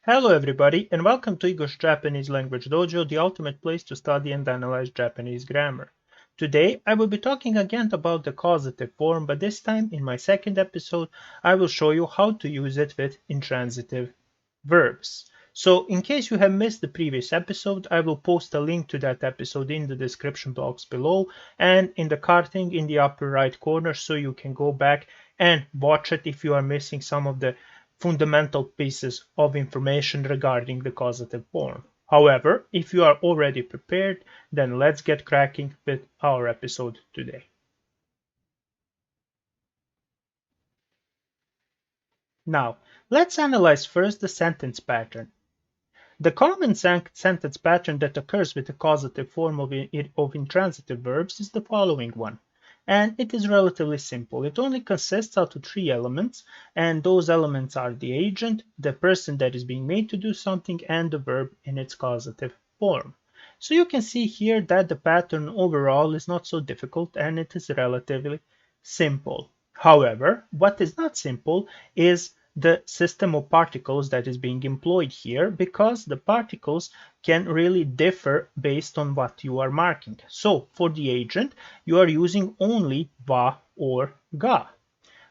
Hello everybody and welcome to Igor's Japanese Language Dojo, the ultimate place to study and analyze Japanese grammar. Today I will be talking again about the causative form, but this time in my second episode I will show you how to use it with intransitive verbs. So in case you have missed the previous episode, I will post a link to that episode in the description box below and in the carding in the upper right corner so you can go back and watch it if you are missing some of the fundamental pieces of information regarding the causative form. However, if you are already prepared, then let's get cracking with our episode today. Now, let's analyze first the sentence pattern. The common sentence pattern that occurs with the causative form of intransitive verbs is the following one. And it is relatively simple. It only consists out of three elements, and those elements are the agent, the person that is being made to do something, and the verb in its causative form. So you can see here that the pattern overall is not so difficult and it is relatively simple. However, what is not simple is the system of particles that is being employed here, because the particles can really differ based on what you are marking. So for the agent, you are using only wa or ga.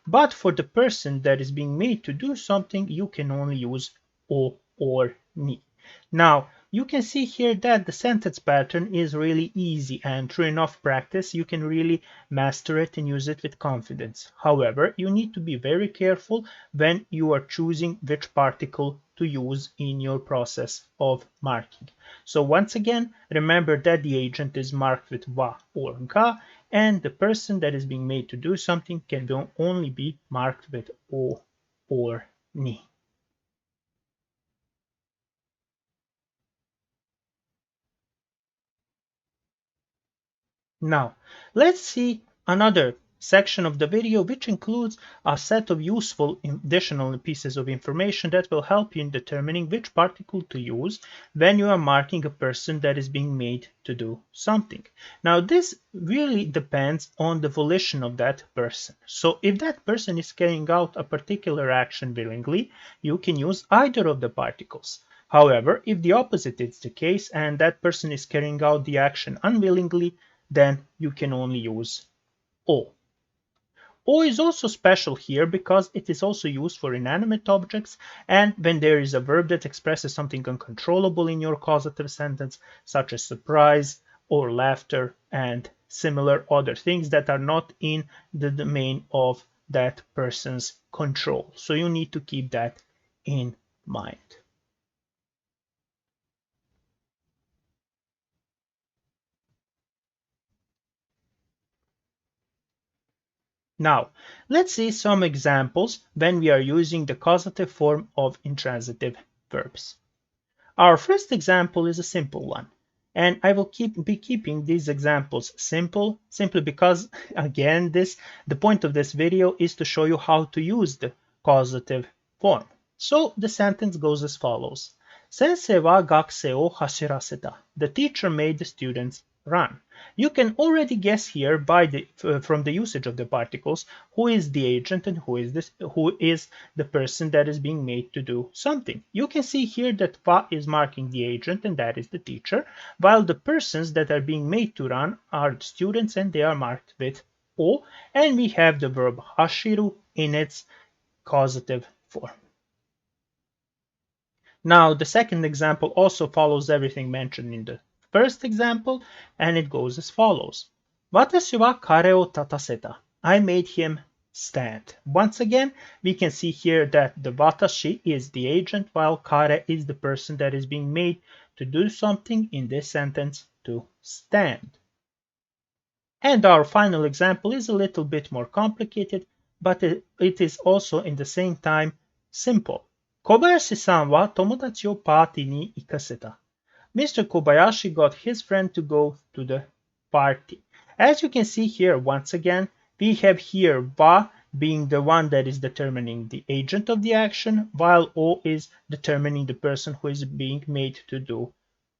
But for the person that is being made to do something, you can only use o or ni. Now, you can see here that the sentence pattern is really easy, and through enough practice, you can really master it and use it with confidence. However, you need to be very careful when you are choosing which particle to use in your process of marking. So once again, remember that the agent is marked with wa or ga, and the person that is being made to do something can only be marked with o or ni. Now, let's see another section of the video which includes a set of useful additional pieces of information that will help you in determining which particle to use when you are marking a person that is being made to do something. Now, this really depends on the volition of that person. So if that person is carrying out a particular action willingly, you can use either of the particles. However, if the opposite is the case and that person is carrying out the action unwillingly, then you can only use O. O is also special here because it is also used for inanimate objects, and when there is a verb that expresses something uncontrollable in your causative sentence, such as surprise or laughter and similar other things that are not in the domain of that person's control. So you need to keep that in mind. Now, let's see some examples when we are using the causative form of intransitive verbs. Our first example is a simple one, and I will be keeping these examples simple simply because, again, the point of this video is to show you how to use the causative form. So the sentence goes as follows. Sensei wa gakusei o hashiraseta. The teacher made the students run. You can already guess here from the usage of the particles who is the agent and who is the person that is being made to do something. You can see here that wa is marking the agent and that is the teacher, while the persons that are being made to run are the students and they are marked with o, and we have the verb hashiru in its causative form. Now, the second example also follows everything mentioned in the first example, and it goes as follows. Watashi wa kare o tataseta. I made him stand. Once again, we can see here that the watashi is the agent, while kare is the person that is being made to do something, in this sentence, to stand. And our final example is a little bit more complicated, but it is also in the same time simple. Kobayashi-san wa tomodachi o party ni ikaseta. Mr. Kobayashi got his friend to go to the party. As you can see here, once again, we have here wa being the one that is determining the agent of the action, while o is determining the person who is being made to do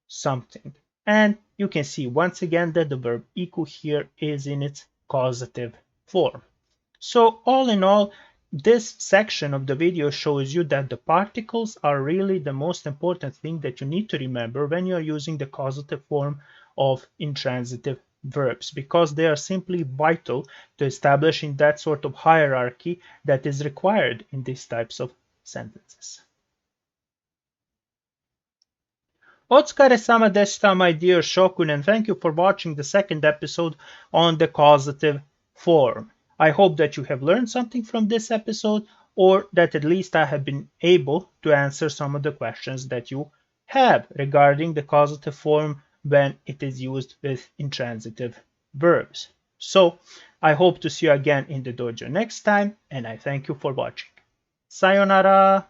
something. And you can see once again that the verb iku here is in its causative form. So all in all, this section of the video shows you that the particles are really the most important thing that you need to remember when you're using the causative form of intransitive verbs, because they are simply vital to establishing that sort of hierarchy that is required in these types of sentences. Otsukare-sama deshita, my dear Shokun, and thank you for watching the second episode on the causative form. I hope that you have learned something from this episode, or that at least I have been able to answer some of the questions that you have regarding the causative form when it is used with intransitive verbs. So, I hope to see you again in the dojo next time, and I thank you for watching. Sayonara!